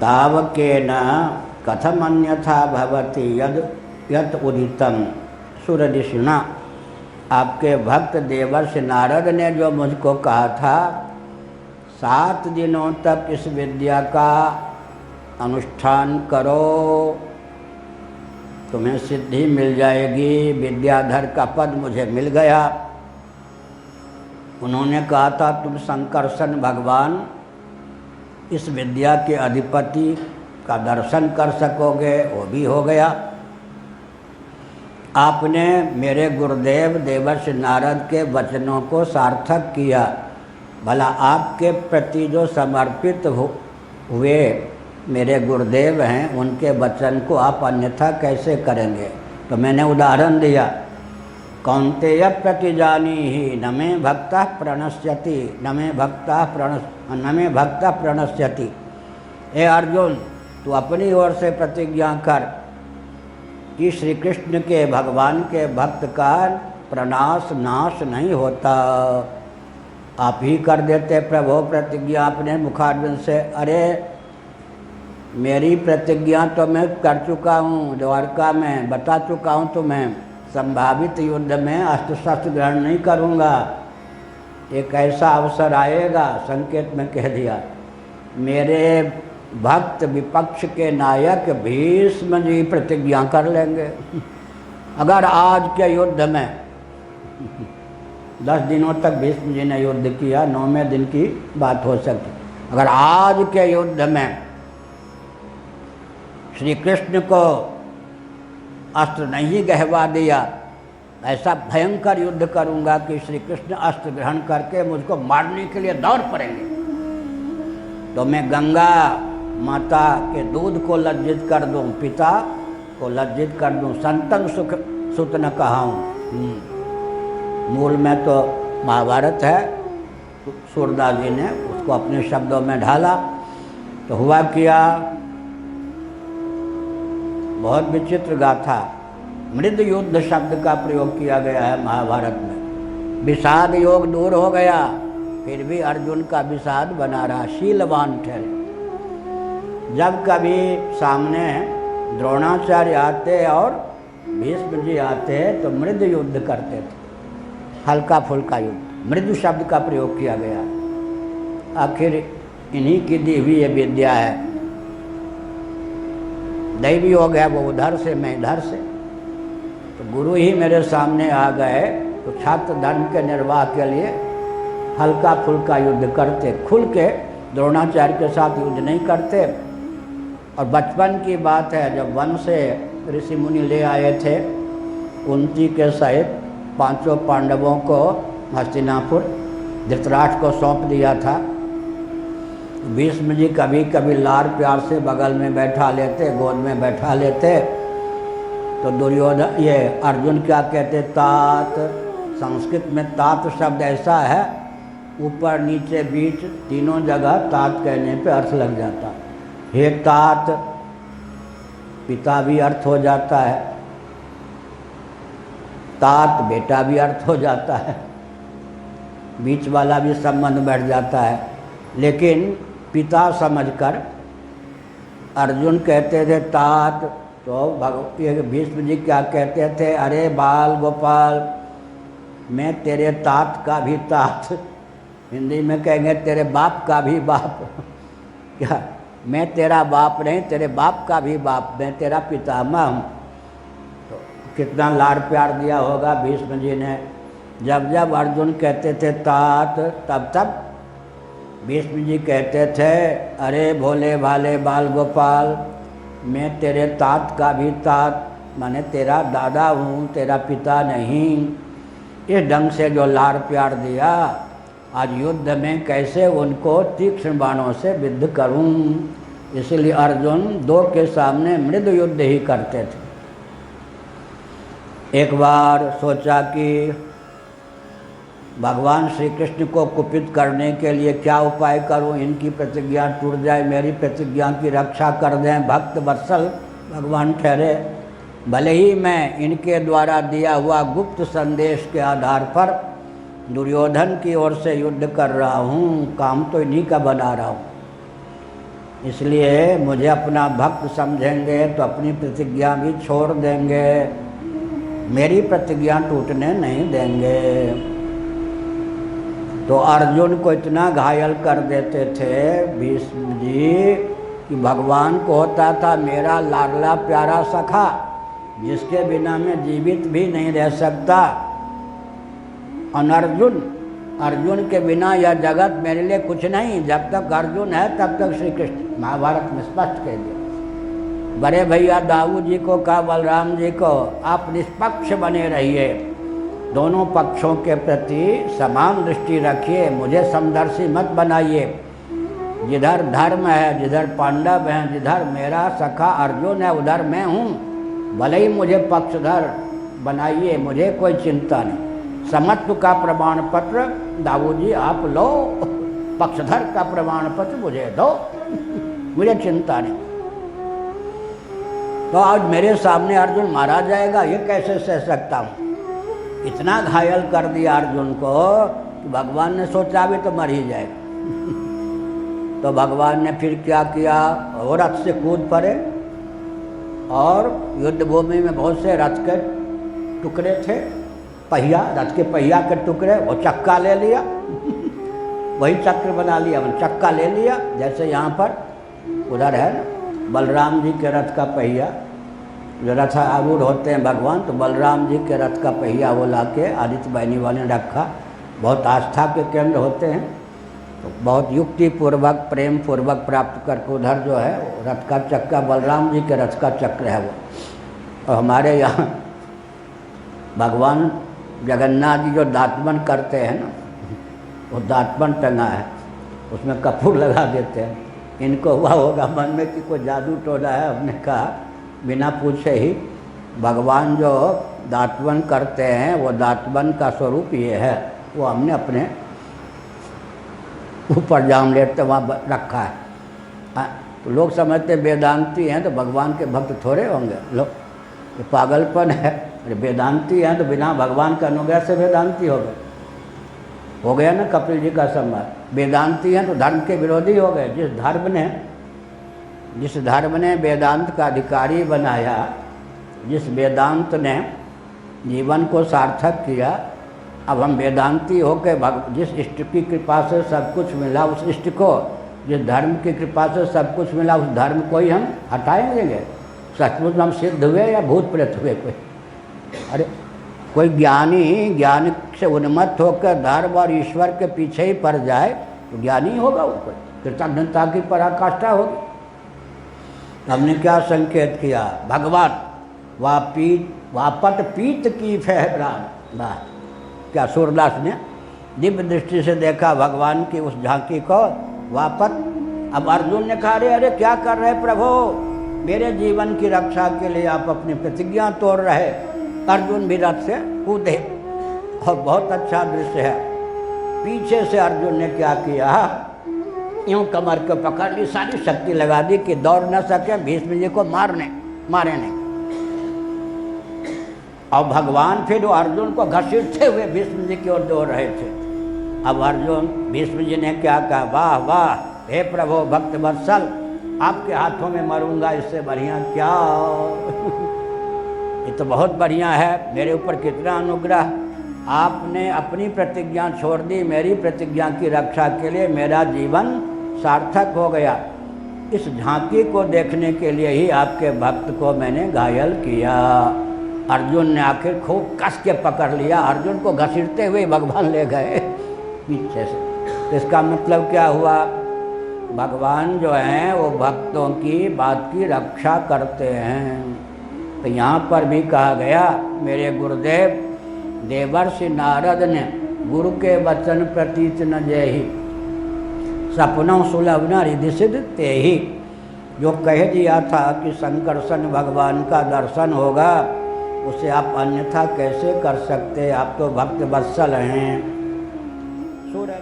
तावकेन कथमन्यथा भवति यद उदितम सुरऋषिणा। आपके भक्त देवर्षि नारद ने जो मुझको कहा था 7 दिनों तक इस विद्या का अनुष्ठान करो, तुम्हें सिद्धि मिल जाएगी, विद्याधर का पद मुझे मिल गया। उन्होंने कहा था तुम संकर्षण भगवान इस विद्या के अधिपति का दर्शन कर सकोगे, वो भी हो गया। आपने मेरे गुरुदेव देवर्षि नारद के वचनों को सार्थक किया। भला आपके प्रति जो समर्पित हुए मेरे गुरुदेव हैं, उनके वचन को आप अन्यथा कैसे करेंगे? तो मैंने उदाहरण दिया, कौन्तेय प्रतिजानीहि न मे भक्तः प्रणश्यति न मे भक्तः प्रणश्यति। हे अर्जुन, तू अपनी ओर से प्रतिज्ञा कर कि श्री कृष्ण के भगवान के भक्त का नाश नहीं होता। आप ही कर देते प्रभु प्रतिज्ञा अपने मुखारविंद से। अरे मेरी प्रतिज्ञा तो मैं कर चुका हूँ, द्वारका में बता चुका हूँ तुम्हें, संभावित युद्ध में अस्त्र शस्त्र ग्रहण नहीं करूँगा। एक ऐसा अवसर आएगा, संकेत में कह दिया, मेरे भक्त विपक्ष के नायक भीष्म जी प्रतिज्ञा कर लेंगे। अगर आज के युद्ध में 10 दिनों तक भीष्म जी ने युद्ध किया, 9वें दिन की बात हो सकती, अगर आज के युद्ध में श्री कृष्ण को अस्त्र नहीं गहवा दिया, ऐसा भयंकर युद्ध करूंगा कि श्री कृष्ण अस्त्र ग्रहण करके मुझको मारने के लिए दौड़ पड़ेंगे, तो मैं गंगा माता के दूध को लज्जित कर दूं, पिता को लज्जित कर दूं। संतन सुत न कहाऊं। मूल में तो महाभारत है, सूरदास जी ने उसको अपने शब्दों में ढाला। तो हुआ क्या, बहुत विचित्र गाथा, मृद युद्ध शब्द का प्रयोग किया गया है महाभारत में। विषाद योग दूर हो गया, फिर भी अर्जुन का विषाद बना रहा, शीलवान ठहरे। जब कभी सामने द्रोणाचार्य आते और भीष्म जी आते तो मृद युद्ध करते थे, हल्का फुल्का युद्ध, मृदु शब्द का प्रयोग किया गया। आखिर इन्हीं की दी हुई ये विद्या है, दैवी हो गया वो उधर से, मैं इधर से। तो गुरु ही मेरे सामने आ गए तो छात्र धर्म के निर्वाह के लिए हल्का फुल्का युद्ध करते, खुल के द्रोणाचार्य के साथ युद्ध नहीं करते। और बचपन की बात है, जब वन से ऋषि मुनि ले आए थे कुंती के सहित 5 पांडवों को हस्तिनापुर, धृतराष्ट्र को सौंप दिया था। भीष्म जी कभी कभी लार प्यार से बगल में बैठा लेते, गोद में बैठा लेते। तो दुर्योधन, ये अर्जुन क्या कहते, तात, संस्कृत में तात शब्द ऐसा है, ऊपर नीचे बीच तीनों जगह तात कहने पे अर्थ लग जाता। हे तात, पिता भी अर्थ हो जाता है, तात बेटा भी अर्थ हो जाता है, बीच वाला भी संबंध बैठ जाता है। लेकिन पिता समझकर अर्जुन कहते थे तात, तो भीष्म जी क्या कहते थे, अरे बाल गोपाल, मैं तेरे तात का भी तात, हिंदी में कहेंगे तेरे बाप का भी बाप। क्या, मैं तेरा बाप नहीं, तेरे बाप का भी बाप, मैं तेरा पितामह हूँ। तो कितना लाड़ प्यार दिया होगा भीष्म जी ने। जब जब अर्जुन कहते थे तात, तब तब भीष्म जी कहते थे, अरे भोले भाले बाल गोपाल, मैं तेरे तात का भी तात, माने तेरा दादा हूँ, तेरा पिता नहीं। इस ढंग से जो लाड़ प्यार दिया, आज युद्ध में कैसे उनको तीक्ष्ण बाणों से विद्ध करूं। इसलिए अर्जुन 2 के सामने मृद युद्ध ही करते थे। एक बार सोचा कि भगवान श्री कृष्ण को कुपित करने के लिए क्या उपाय करूं, इनकी प्रतिज्ञा टूट जाए, मेरी प्रतिज्ञा की रक्षा कर दें। भक्त वत्सल भगवान ठहरे, भले ही मैं इनके द्वारा दिया हुआ गुप्त संदेश के आधार पर दुर्योधन की ओर से युद्ध कर रहा हूँ, काम तो इन्हीं का बना रहा हूँ। इसलिए मुझे अपना भक्त समझेंगे तो अपनी प्रतिज्ञा भी छोड़ देंगे, मेरी प्रतिज्ञा टूटने नहीं देंगे। तो अर्जुन को इतना घायल कर देते थे भीष्म जी कि भगवान को होता था मेरा लाडला प्यारा सखा, जिसके बिना मैं जीवित भी नहीं रह सकता। और अर्जुन के बिना यह जगत मेरे लिए कुछ नहीं। जब तक अर्जुन है तब तक श्री कृष्ण, महाभारत में स्पष्ट कह दिया। बड़े भैया दाऊ जी को कहा बलराम जी को, आप निष्पक्ष बने रहिए, दोनों पक्षों के प्रति समान दृष्टि रखिए, मुझे समदर्शी मत बनाइए। जिधर धर्म है, जिधर पांडव हैं, जिधर मेरा सखा अर्जुन है, उधर मैं हूँ। भले ही मुझे पक्षधर बनाइए, मुझे कोई चिंता नहीं। समत्व का प्रमाण पत्र दाऊ जी आप लो, पक्षधर का प्रमाण पत्र मुझे दो, मुझे चिंता नहीं। तो आज मेरे सामने अर्जुन मारा जाएगा, ये कैसे सह सकता हूँ। इतना घायल कर दिया अर्जुन को कि भगवान ने सोचा भी तो मर ही जाएगा। तो भगवान ने फिर क्या किया, वो रथ से कूद पड़े और युद्ध भूमि में बहुत से रथ के टुकड़े थे, पहिया, रथ के पहिया के टुकड़े, वो चक्का ले लिया वही चक्र बना लिया, वो चक्का ले लिया। जैसे यहाँ पर उधर है ना बलराम जी के रथ का पहिया, जो रथ आरूढ़ होते हैं भगवान, तो बलराम जी के रथ का पहिया वो ला के आदित्य बाहिनी वाले ने रखा। बहुत आस्था के केंद्र होते हैं, तो बहुत युक्ति पूर्वक प्रेम पूर्वक प्राप्त करके उधर जो है रथ का चक्का बलराम जी के रथ का चक्र है वो। और हमारे यहाँ भगवान जगन्नाथ जी जो दातमन करते हैं ना, वो दातमन टंगा है, उसमें कपूर लगा देते हैं। इनको हुआ होगा मन में कि कोई जादू टोना है। हमने कहा बिना पूछे ही भगवान जो दातवन करते हैं वो दातवन का स्वरूप ये है, वो हमने अपने ऊपर जाम लेते वहाँ रखा है। तो लोग समझते वेदांती हैं तो भगवान के भक्त थोड़े होंगे, लोग ये पागलपन है। अरे वेदांती हैं तो बिना भगवान के अनुग्रह से वेदांती हो गया ना कपिल जी का संवाद। वेदांती हैं तो धर्म के विरोधी हो गए। जिस धर्म ने वेदांत का अधिकारी बनाया, जिस वेदांत ने जीवन को सार्थक किया, अब हम वेदांती होकर जिस इष्ट की कृपा से सब कुछ मिला, उस इष्ट को, जिस धर्म की कृपा से सब कुछ मिला, उस धर्म को ही हम हटाएंगे। सचमुच हम सिद्ध हुए या भूत प्रेत हुए कोई? अरे कोई ज्ञान से उन्मत्त होकर धर्म और ईश्वर के पीछे ही पड़ जाए तो ज्ञानी होगा वो, कोई कृतज्ञता की पराकाष्ठा होगी। हमने क्या संकेत किया, भगवान वापट पीत की फहरान, क्या सूरदास ने दिव्य दृष्टि से देखा भगवान की उस झांकी को वापट। अब अर्जुन ने कहा अरे क्या कर रहे प्रभु, मेरे जीवन की रक्षा के लिए आप अपनी प्रतिज्ञा तोड़ रहे। अर्जुन भी रथ से कूदे और बहुत अच्छा दृश्य है। पीछे से अर्जुन ने क्या किया, यूं कमर को पकड़ ली, सारी शक्ति लगा दी कि दौड़ न सके, भीष्म जी को मारे नहीं। और भगवान फिर वो अर्जुन को घसीटते हुए भीष्म जी की ओर दौड़ रहे थे। अब अर्जुन भीष्म जी ने क्या कहा, वाह वाह हे प्रभु भक्त वत्सल, आपके हाथों में मरूंगा, इससे बढ़िया क्या ये तो बहुत बढ़िया है, मेरे ऊपर कितना अनुग्रह। आपने अपनी प्रतिज्ञा छोड़ दी, मेरी प्रतिज्ञा की रक्षा के लिए मेरा जीवन सार्थक हो गया। इस झांकी को देखने के लिए ही आपके भक्त को मैंने घायल किया। अर्जुन ने आखिर खूब कस के पकड़ लिया, अर्जुन को घसीटते हुए भगवान ले गए पीछे से। इसका मतलब क्या हुआ, भगवान जो हैं वो भक्तों की बात की रक्षा करते हैं। तो यहाँ पर भी कहा गया, मेरे गुरुदेव देवर्षि नारद ने गुरु के वचन प्रतीत न जेहि, सपनों सुलभ न रिधि सिद्ध तेहि। जो कह दिया था कि संकर्षण भगवान का दर्शन होगा, उसे आप अन्यथा कैसे कर सकते, आप तो भक्त वत्सल हैं। सूर्य